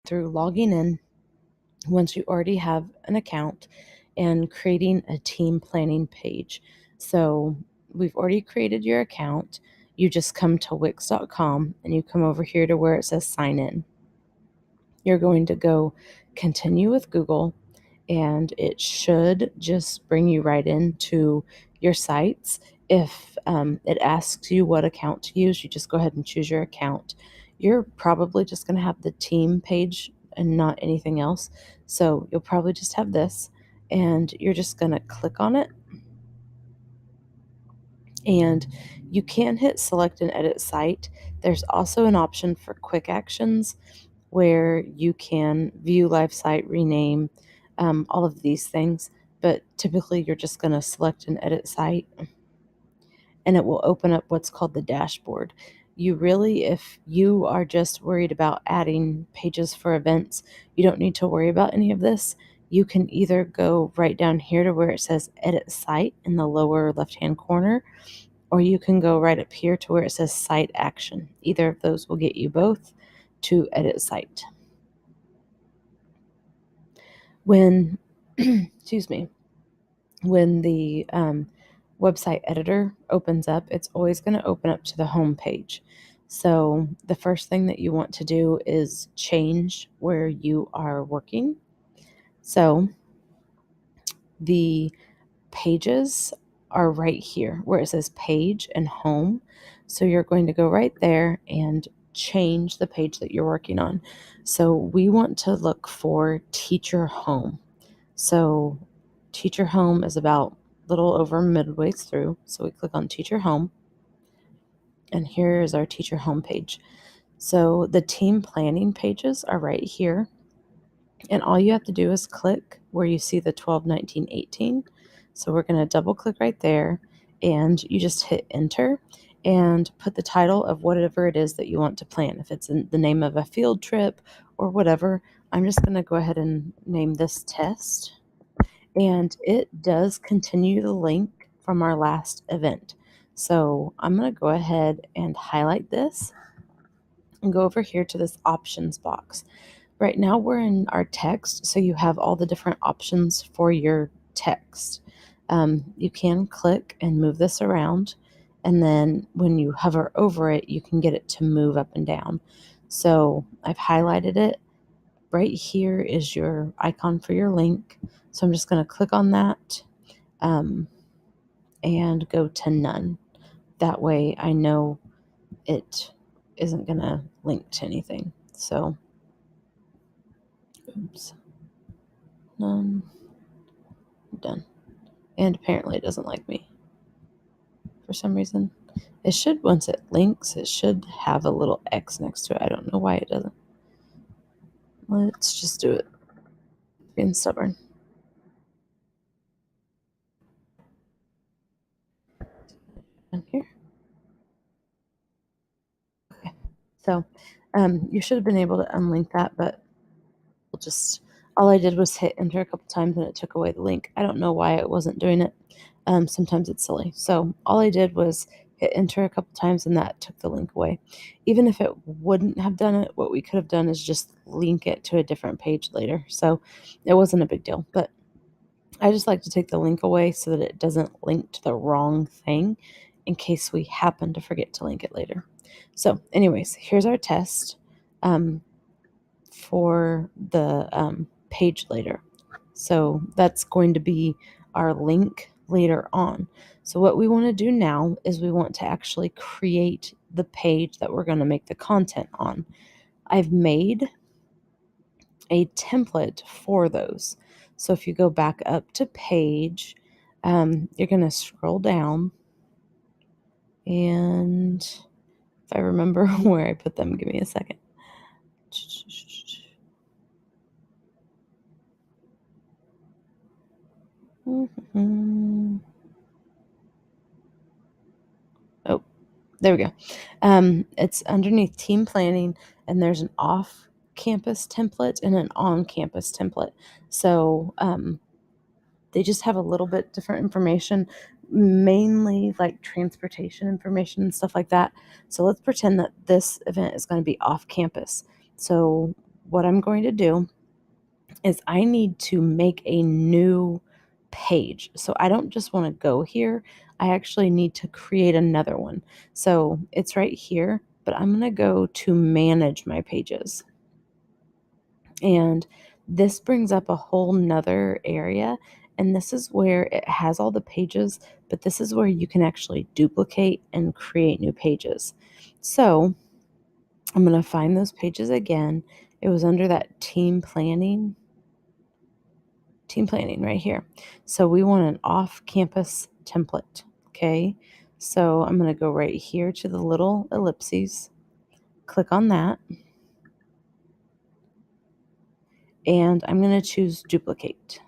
through logging in once you already have an account and creating a team planning page. So we've already created your account. You just come to Wix.com and you come over here to where it says sign in. You're going to go continue with Google, and it should just bring you right into your sites. If it asks you what account to use, you just go ahead and choose your account. You're probably just going to have the team page and not anything else. So you'll probably just have this, and you're just going to click on it. And you can hit select and edit site. There's also an option for quick actions where you can view live site, rename, all of these things. But typically, you're just going to select and edit site, and it will open up what's called the dashboard. If you are just worried about adding pages for events, you don't need to worry about any of this. You can either go right down here to where it says edit site in the lower left hand corner, or you can go right up here to where it says site action. Either of those will get you both to edit site. When, excuse me, when the website editor opens up, it's always going to open up to the home page. So the first thing that you want to do is change where you are working. So the pages are right here where it says page and home. So you're going to go right there and change the page that you're working on. So we want to look for teacher home. So teacher home is about a little over midway through. So we click on teacher home, and here is our teacher home page. So the team planning pages are right here. And all you have to do is click where you see the 12, 19, 18. So we're going to double click right there, and you just hit enter and put the title of whatever it is that you want to plan. If it's in the name of a field trip or whatever, I'm just going to go ahead and name this test. And it does continue the link from our last event. So I'm going to go ahead and highlight this and go over here to this options box. Right now we're in our text, so you have all the different options for your text. You can click and move this around, and then when you hover over it, you can get it to move up and down. So I've highlighted it. Right here is your icon for your link. So I'm just going to click on that and go to none. That way I know it isn't going to link to anything. So, oops, none, done. And apparently it doesn't like me for some reason. It should, once it links, it should have a little X next to it. I don't know why it doesn't. Let's just do it. Being stubborn. And here. Okay. So you should have been able to unlink that, but we'll just, all I did was hit enter a couple times and it took away the link. I don't know why it wasn't doing it. Sometimes it's silly. So all I did was hit enter a couple times and that took the link away. Even if it wouldn't have done it, what we could have done is just link it to a different page later. So it wasn't a big deal, but I just like to take the link away so that it doesn't link to the wrong thing in case we happen to forget to link it later. So anyways, here's our test for the page later. So that's going to be our link later on. So what we want to do now is we want to actually create the page that we're going to make the content on. I've made a template for those. So if you go back up to page, you're going to scroll down, and if I remember where I put them, give me a second. Oh, there we go. It's underneath team planning, and there's an off-campus template and an on-campus template. So they just have a little bit different information, mainly like transportation information and stuff like that. So let's pretend that this event is going to be off campus. So what I'm going to do is I need to make a new page. So I don't just want to go here. I actually need to create another one. So it's right here, but I'm going to go to manage my pages. And this brings up a whole nother area. And this is where it has all the pages, but this is where you can actually duplicate and create new pages. So I'm going to find those pages again. It was under that team planning right here. So we want an off-campus template, okay? So I'm going to go right here to the little ellipses, click on that, and I'm going to choose duplicate,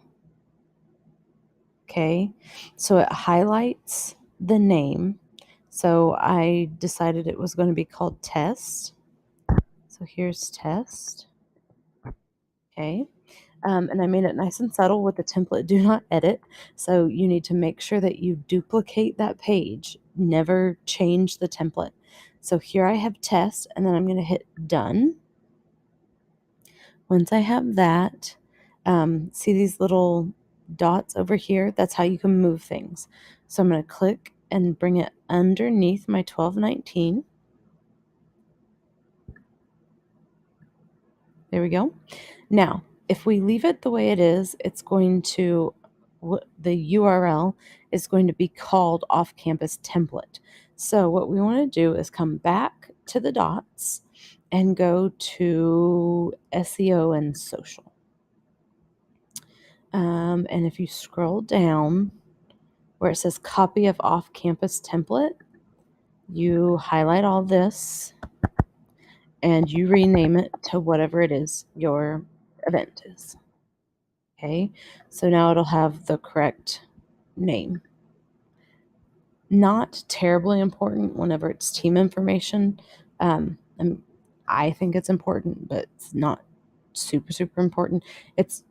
okay? So it highlights the name. So I decided it was going to be called test. So here's test, okay? And I made it nice and subtle with the template do not edit. So you need to make sure that you duplicate that page, never change the template. So here I have test, and then I'm going to hit done. Once I have that, see these little dots over here? That's how you can move things. So I'm going to click and bring it underneath my 1219. There we go. Now, if we leave it the way it is, it's going to, the URL is going to be called off-campus template. So what we want to do is come back to the dots and go to SEO and social. And if you scroll down where it says copy of off-campus template, you highlight all this and you rename it to whatever it is your event is. Okay, so now it'll have the correct name. Not terribly important whenever it's team information. And I think it's important, but it's not super, super important. It's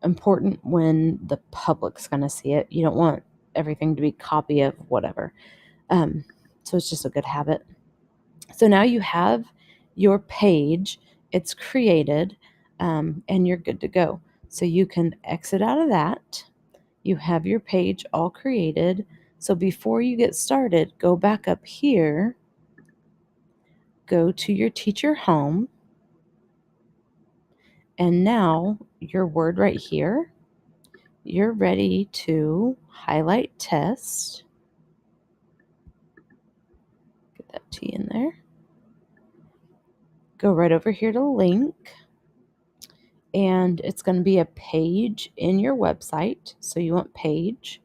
important when the public's going to see it. You don't want everything to be copy of whatever. So it's just a good habit. So now you have your page, it's created, and you're good to go. So you can exit out of that. You have your page all created. So before you get started, go back up here, go to your teacher home, and now your word right here, you're ready to highlight test. Get that T in there. Go right over here to link. And it's going to be a page in your website. So you want page,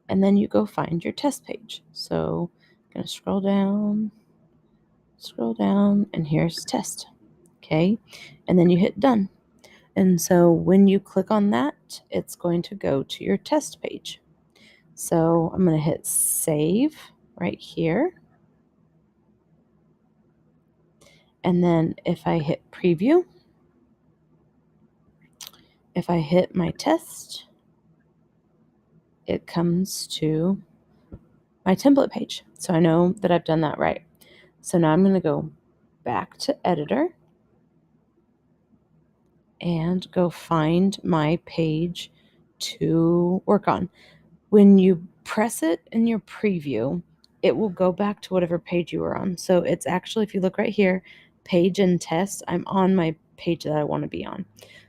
and then you go find your test page. So I'm going to scroll down, and here's test. Okay. And then you hit done. And so when you click on that, it's going to go to your test page. So I'm going to hit save right here. And then if I hit preview, if I hit my test, it comes to my template page. So I know that I've done that right. So now I'm going to go back to editor and go find my page to work on. When you press it in your preview, it will go back to whatever page you were on. So it's actually, if you look right here, page and test, I'm on my page that I want to be on.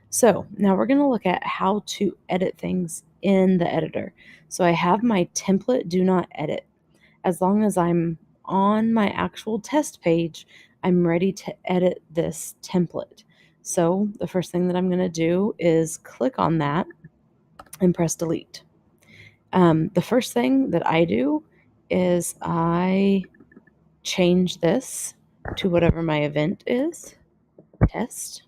So now we're going to look at how to edit things in the editor. So I have my template do not edit. As long as I'm on my actual test page, I'm ready to edit this template. So the first thing that I'm going to do is click on that and press delete. The first thing that I do is I change this to whatever my event is, test.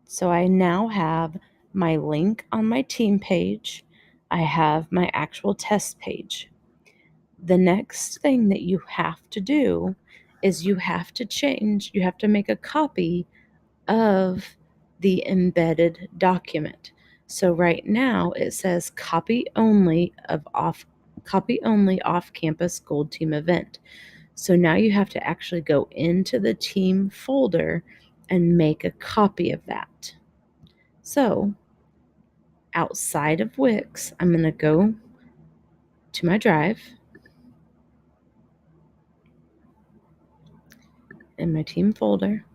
So I now have my link on my team page. I have my actual test page. The next thing that you have to do is you have to make a copy of the embedded document. So right now it says copy only off-campus Gold Team event. So now you have to actually go into the team folder and make a copy of that. So outside of Wix, I'm going to go to my drive in my team folder.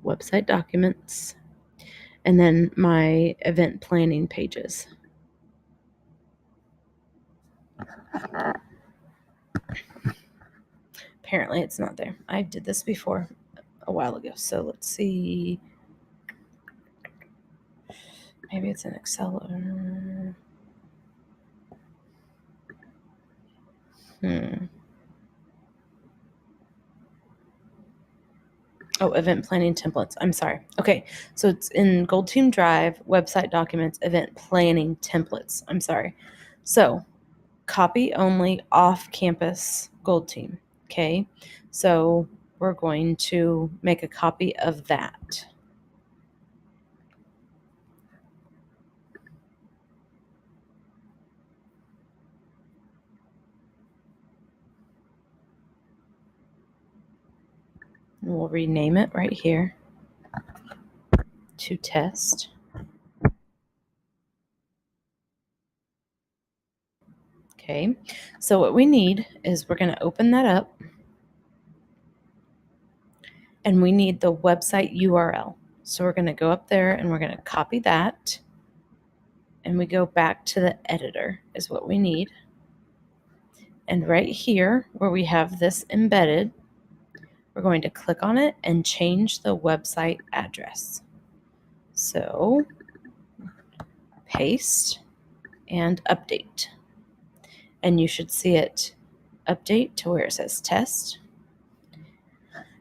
Website documents, and then my event planning pages. Apparently it's not there. I did this before a while ago. So let's see. Maybe it's in Excel or... Oh, event planning templates. I'm sorry. Okay, so it's in Gold Team Drive, website documents, event planning templates. I'm sorry. So copy only off campus Gold Team. Okay, so we're going to make a copy of that. And we'll rename it right here to test. Okay, so what we need is we're going to open that up, and we need the website URL. So we're going to go up there and we're going to copy that, and we go back to the editor is what we need. And right here where we have this embedded, we're going to click on it and change the website address. So paste and update. And you should see it update to where it says test.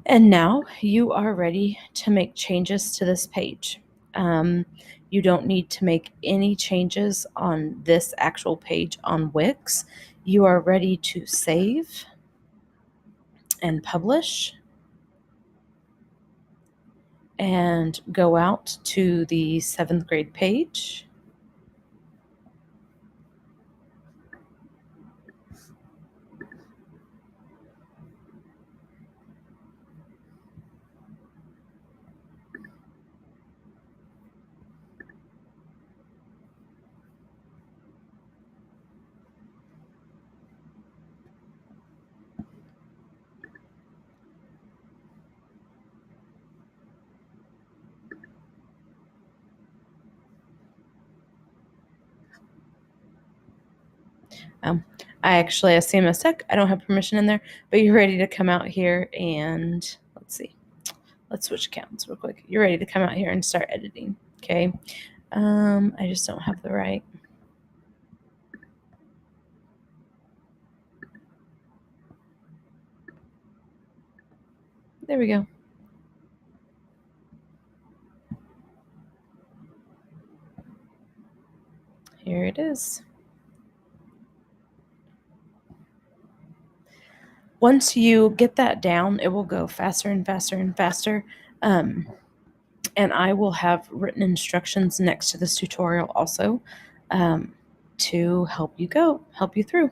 And now you are ready to make changes to this page. You don't need to make any changes on this actual page on Wix. You are ready to save and publish and go out to the 7th grade page. I see a mistake. I don't have permission in there, but you're ready to come out here and let's see. Let's switch accounts real quick. You're ready to come out here and start editing. Okay. I just don't have the right. There we go. Here it is. Once you get that down, it will go faster and faster and faster. And I will have written instructions next to this tutorial also to help you through.